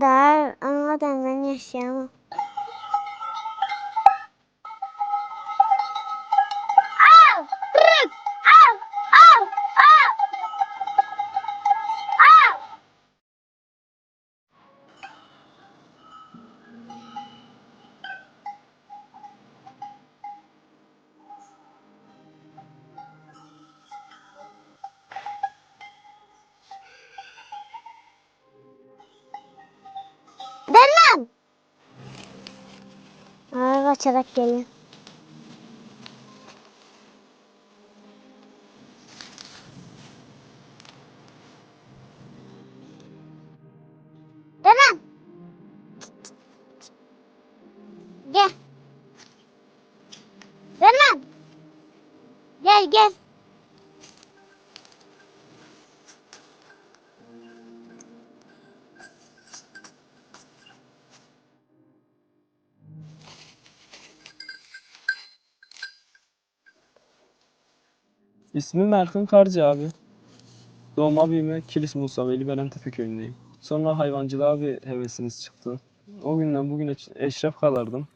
Daha anladan ben yaşayamam. Derman! Kaçarak geliyor. Derman! Gel. Derman! Gel gel. İsmim Erkan Karcı abi. Doğma büyüme Kilis Musa Veli Belentepe köyündeyim. Sonra hayvancılığa bir hevesimiz çıktı. O günden bugüne eşref kalırdım.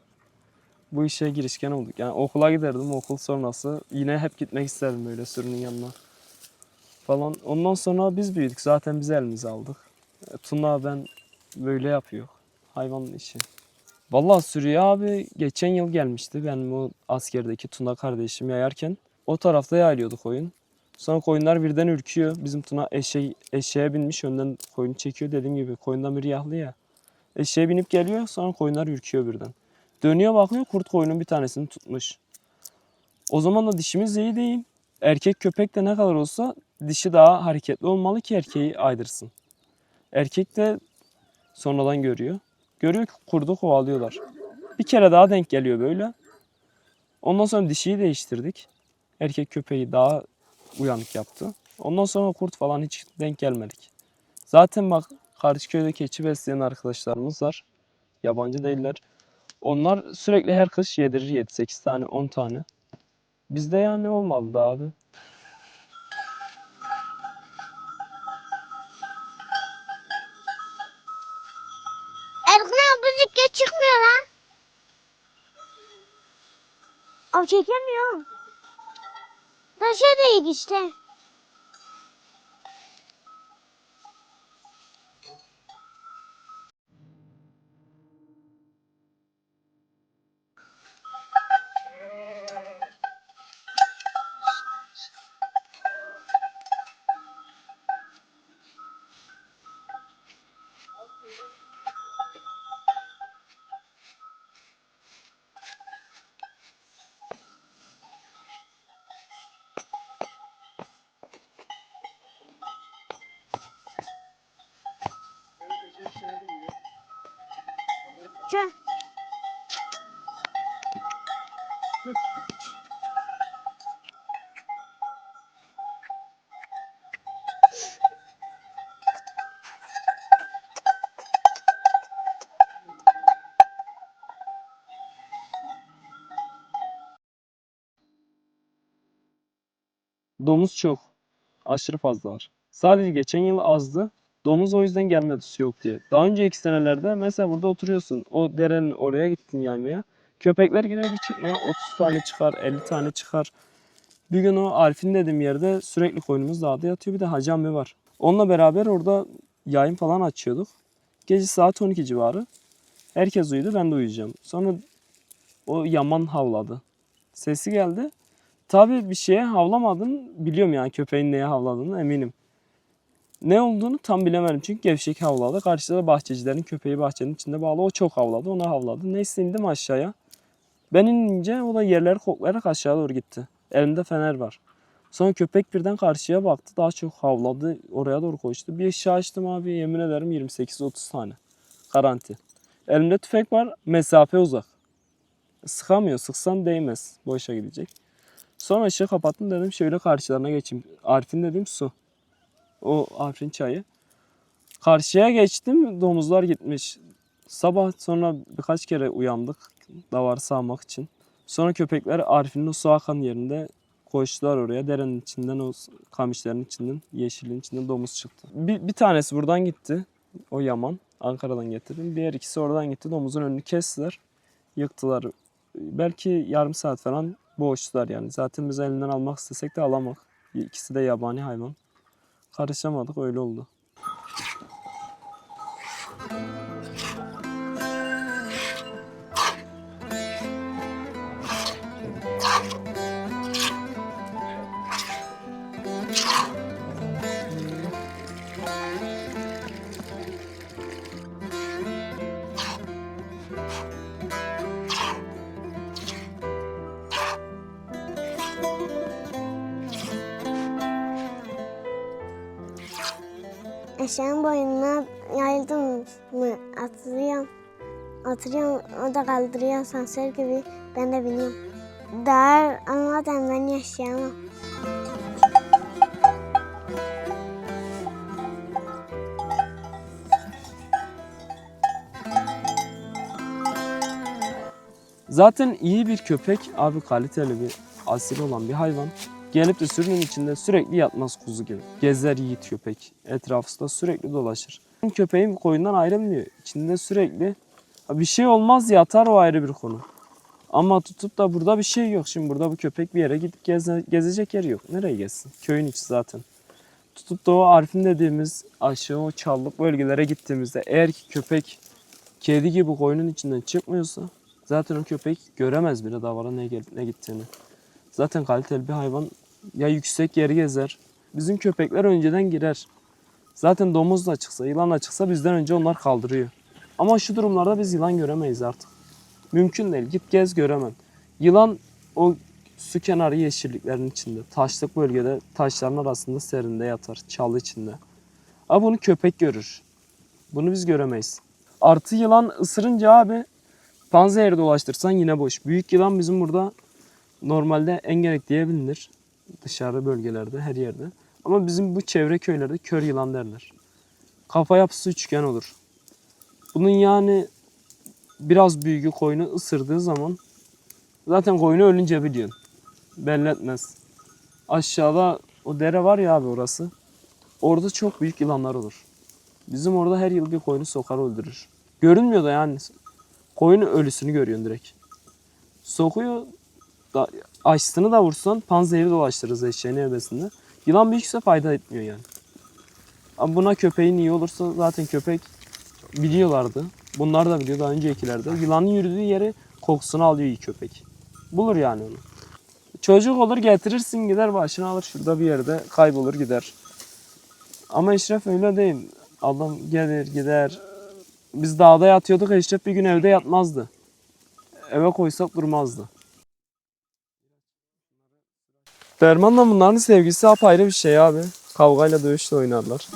Bu işe girişken olduk. Yani okula giderdim. Okul sonrası yine hep gitmek isterdim böyle sürünün yanına falan. Ondan sonra biz büyüdük. Zaten biz elimize aldık. Tuna ben böyle yapıyor. Hayvan işi. Vallahi sürüye abi geçen yıl gelmişti. Benim o askerdeki Tuna kardeşim yayarken o tarafta yaylıyordu koyun. Sonra koyunlar birden ürküyor. Bizim Tuna eşeğe binmiş önden koyunu çekiyor. Dediğim gibi koyundan biri yahlı ya. Eşeğe binip geliyor sonra koyunlar ürküyor birden. Dönüyor bakıyor kurt koyunun bir tanesini tutmuş. O zaman da dişimiz iyi değil. Erkek köpek de ne kadar olsa dişi daha hareketli olmalı ki erkeği aydırsın. Erkek de sonradan görüyor. Görüyor ki kurdu kovalıyorlar. Bir kere daha denk geliyor böyle. Ondan sonra dişiyi değiştirdik. Erkek köpeği daha uyanık yaptı. Ondan sonra kurt falan hiç denk gelmedik. Zaten bak Karşıköy'de keçi besleyen arkadaşlarımız var. Yabancı değiller. Onlar sürekli her kış yedirir 7-8 tane 10 tane. Bizde yani olmadı da abi. Erkan abicik geç çıkmıyor lan. Abi çekemiyor. Taşa değil işte. Şu. Domuz çok. Aşırı fazla var. Sadece geçen yıl azdı. Domuz o yüzden gelmedi su yok diye. Daha önceki senelerde mesela burada oturuyorsun. O derenin oraya gittin yaymaya. Köpekler yine bir çıkmıyor. 30 tane çıkar, 50 tane çıkar. Bir gün o Arif'in dediğim yerde sürekli koyunumuz dağda yatıyor. Bir de Hacı ammi var. Onunla beraber orada yayın falan açıyorduk. Gece saat 12 civarı. Herkes uyudu, ben de uyuyacağım. Sonra o yaman havladı. Sesi geldi. Tabii bir şeye havlamadım. Biliyorum yani köpeğin neye havladığını eminim. Ne olduğunu tam bilemedim çünkü gevşek havladı. Karşıda da bahçecilerin köpeği bahçenin içinde bağlı. O çok havladı, ona havladı. Neyse indim aşağıya. Ben inince o da yerleri koklayarak aşağı doğru gitti. Elinde fener var. Sonra köpek birden karşıya baktı. Daha çok havladı. Oraya doğru koştu. Bir eşya açtım abi. Yemin ederim 28-30 tane. Garanti. Elimde tüfek var. Mesafe uzak. Sıkamıyor. Sıksan değmez. Boşa gidecek. Sonra ışığı kapattım dedim şöyle karşılarına geçeyim. Arif'in dediğim su. O Arif'in çayı. Karşıya geçtim. Domuzlar gitmiş. Sabah sonra birkaç kere uyandık. Davar sağmak için. Sonra köpekler Arif'in o su akan yerinde koştular oraya. Derenin içinden o kamışların içinden, yeşilin içinden domuz çıktı. Bir tanesi buradan gitti. O yaman. Ankara'dan getirdim. Diğer ikisi oradan gitti. Domuzun önünü kestiler. Yıktılar. Belki yarım saat falan boğuştular yani. Zaten biz elinden almak istesek de alamak. İkisi de yabani hayvan. Karışamadık, öyle oldu. Eşeğin boynuna yayıldım mı atlıyorum. Oturuyorum, o da kaldırıyor asansör gibi. Ben de biniyorum. Daha anlamadan ben yaşayamam. Zaten iyi bir köpek abi, kaliteli bir asil olan bir hayvan. Gelip de sürünün içinde sürekli yatmaz kuzu gibi. Gezer yiğit köpek. Etrafında sürekli dolaşır. Köpeğin koyundan ayrılmıyor. İçinde sürekli bir şey olmaz, yatar, o ayrı bir konu. Ama tutup da burada bir şey yok. Şimdi burada bu köpek bir yere gidip gezecek yer yok. Nereye gezsin? Köyün içi zaten. Tutup da o Arif'in dediğimiz aşağı o çalılık bölgelere gittiğimizde eğer ki köpek kedi gibi koyunun içinden çıkmıyorsa zaten o köpek göremez bile davara ne gelip ne gittiğini. Zaten kaliteli bir hayvan ya yüksek yeri gezer. Bizim köpekler önceden girer. Zaten domuz da çıksa, yılan da çıksa bizden önce onlar kaldırıyor. Ama şu durumlarda biz yılan göremeyiz artık. Mümkün değil. Git gez göremem. Yılan o su kenarı yeşilliklerin içinde, taşlık bölgede, taşların arasında serinde yatar, çalı içinde. Ama bunu köpek görür. Bunu biz göremeyiz. Artı yılan ısırınca abi panzehiri dolaştırsan yine boş. Büyük yılan bizim burada normalde engerek diye bilinir. Dışarı bölgelerde, her yerde. Ama bizim bu çevre köylerde kör yılan derler. Kafa yapısı üçgen olur. Bunun yani biraz büyüğü koyunu ısırdığı zaman zaten koyunu ölünce biliyorsun. Belli etmez. Aşağıda o dere var ya abi, orası. Orada çok büyük yılanlar olur. Bizim orada her yıl bir koyunu sokar öldürür. Görünmüyor da yani. Koyunun ölüsünü görüyorsun direkt. Sokuyor. Açtığını da vursan panzehiri dolaştırırız eşeğin ebesinde. Yılan büyükse fayda etmiyor yani. Ama buna köpeğin iyi olursa zaten köpek biliyorlardı. Bunlar da biliyor daha öncekilerde. Yılanın yürüdüğü yeri kokusunu alıyor iyi köpek. Bulur yani onu. Çocuk olur getirirsin gider başını alır şurada bir yerde kaybolur gider. Ama Eşref öyle değil. Adam gelir gider. Biz dağda yatıyorduk, Eşref bir gün evde yatmazdı. Eve koysak durmazdı. Dermanla bunların sevgisi apayrı bir şey abi. Kavgayla dövüşle oynarlar.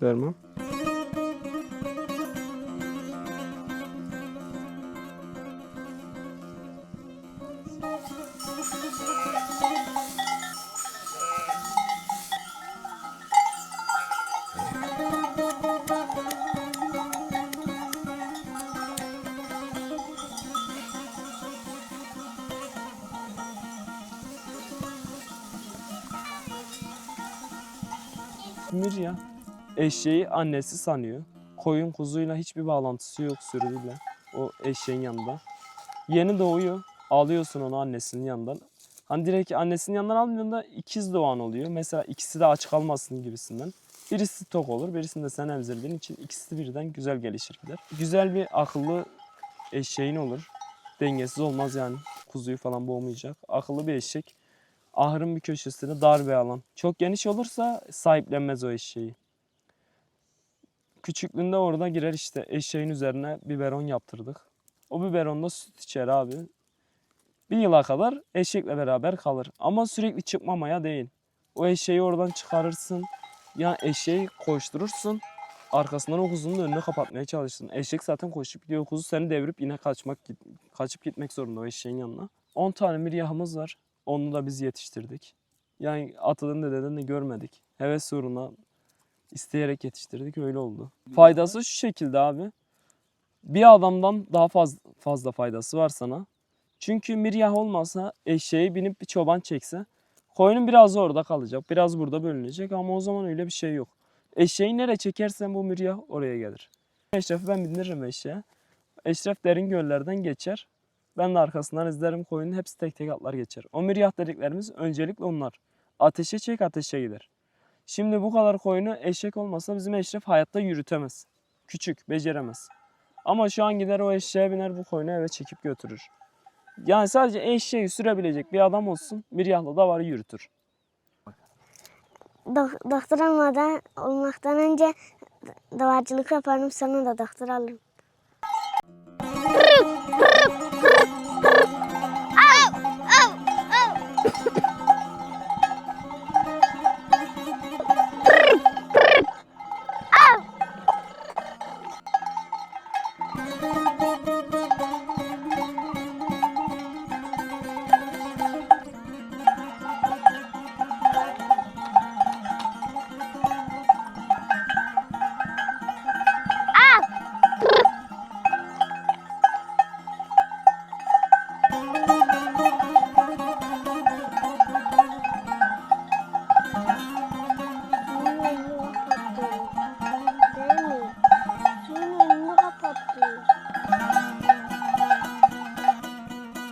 Derman. Mirya eşeği annesi sanıyor. Koyun kuzuyla hiçbir bağlantısı yok sürüyle. O eşeğin yanında. Yeni doğuyor. Alıyorsun onu annesinin yanından. Hani direkt annesinin yanından almıyorsun da ikiz doğan oluyor. Mesela ikisi de aç kalmasın gibisinden. Birisi tok olur, birisini de sen emzirdiğin için ikisi birden güzel gelişir gider. Güzel bir akıllı eşeğin olur. Dengesiz olmaz yani. Kuzuyu falan boğmayacak. Akıllı bir eşek. Ahırın bir köşesine dar bir alan. Çok geniş olursa sahiplenmez o eşeği. Küçüklüğünde orada girer işte eşeğin üzerine biberon yaptırdık. O biberonda süt içer abi. Bir yıla kadar eşekle beraber kalır. Ama sürekli çıkmamaya değil. O eşeği oradan çıkarırsın. Ya eşeği koşturursun. arkasından o kuzunun önünü kapatmaya çalıştın. Eşek zaten koşup gidiyor. Kuzu seni devirip yine kaçıp gitmek zorunda o eşeğin yanına. 10 tane miryahımız var. Onu da biz yetiştirdik. Yani atadan dededen de görmedik. Heves uğruna isteyerek yetiştirdik, öyle oldu. Faydası şu şekilde abi. Bir adamdan daha fazla faydası var sana. Çünkü miryah olmasa eşeğe binip bir çoban çekse koyunun biraz orada kalacak. Biraz burada bölünecek ama o zaman öyle bir şey yok. Eşeği nereye çekersen bu miryah oraya gelir. Eşref'i ben bindiririm eşeğe. Eşref derin göllerden geçer. Ben de arkasından izlerim, koyunun hepsi tek tek atlar geçer. O miryah dediklerimiz öncelikle onlar. Ateşe çek, ateşe gider. Şimdi bu kadar koyunu eşek olmasa bizim Eşref hayatta yürütemez. Küçük, beceremez. Ama şu an gider o eşeğe biner, bu koyunu eve çekip götürür. Yani sadece eşeği sürebilecek bir adam olsun, miryahla da var yürütür. Doktor olmaktan önce davarcılık yaparım, sonra da doktor alırım.